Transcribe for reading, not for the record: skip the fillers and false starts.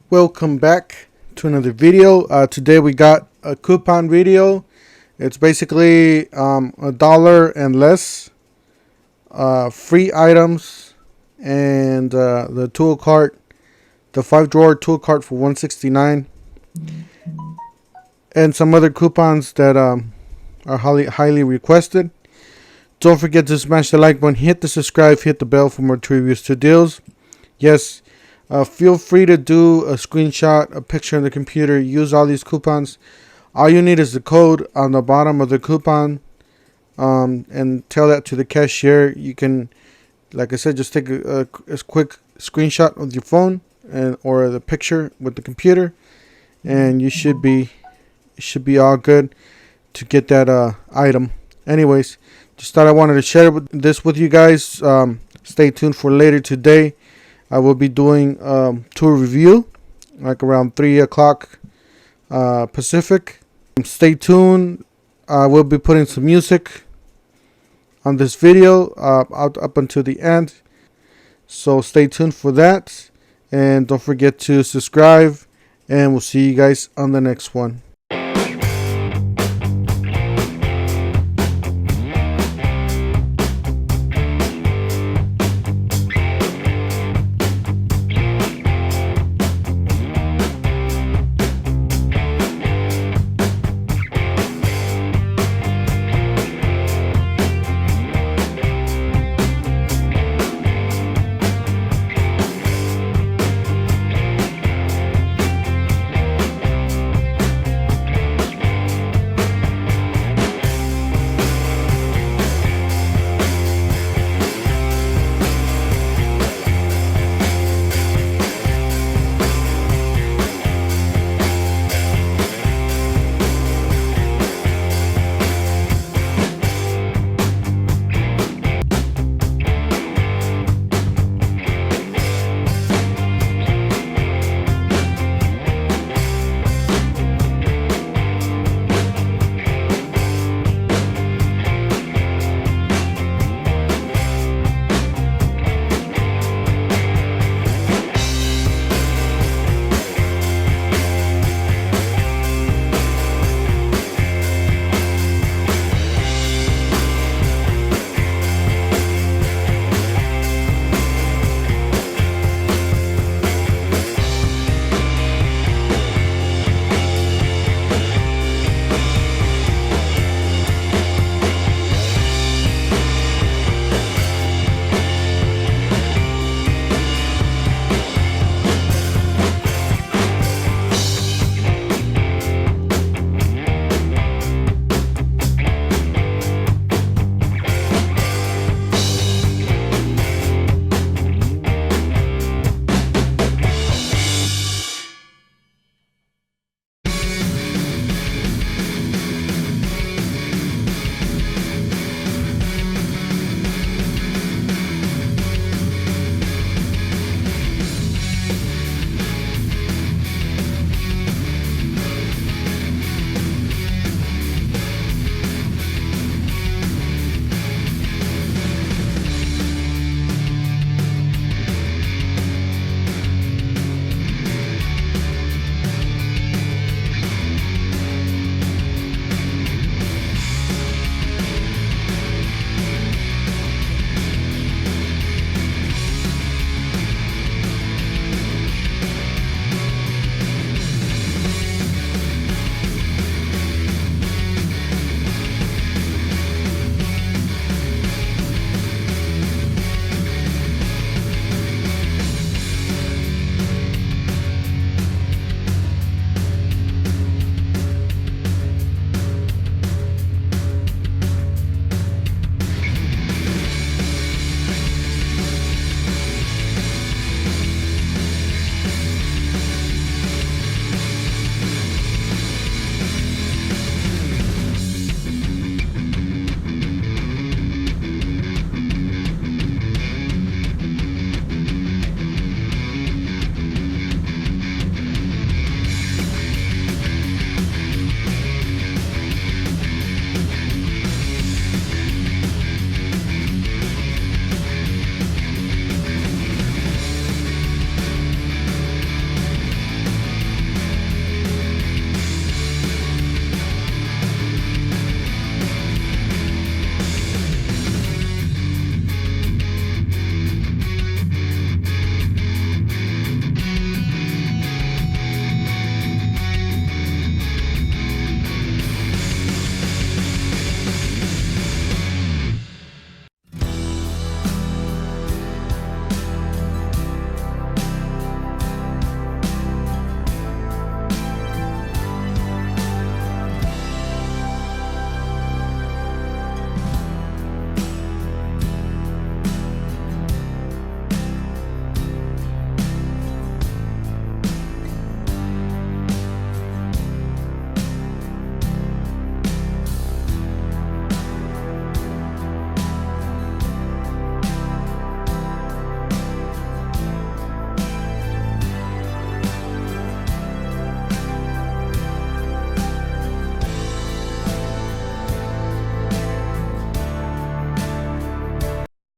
Welcome back to another video. Today we got a coupon video. It's basically $1 and less, free items, and the tool cart, the 5-drawer tool cart for $169, and some other coupons that are highly requested. Don't forget to smash the like button, hit the subscribe, hit the bell for more reviews to deals. Yes. Feel free to do a screenshot, a picture on the computer. Use all these coupons. All you need is the code on the bottom of the coupon, and tell that to the cashier. You can, like I said, just take a quick screenshot with your phone or the picture with the computer, and you should be all good to get that item. Anyways, just thought I wanted to share this with you guys. Stay tuned for later today. I will be doing tour review like around 3 o'clock Pacific. Stay tuned. I will be putting some music on this video up until the end. So stay tuned for that. And don't forget to subscribe. And we'll see you guys on the next one.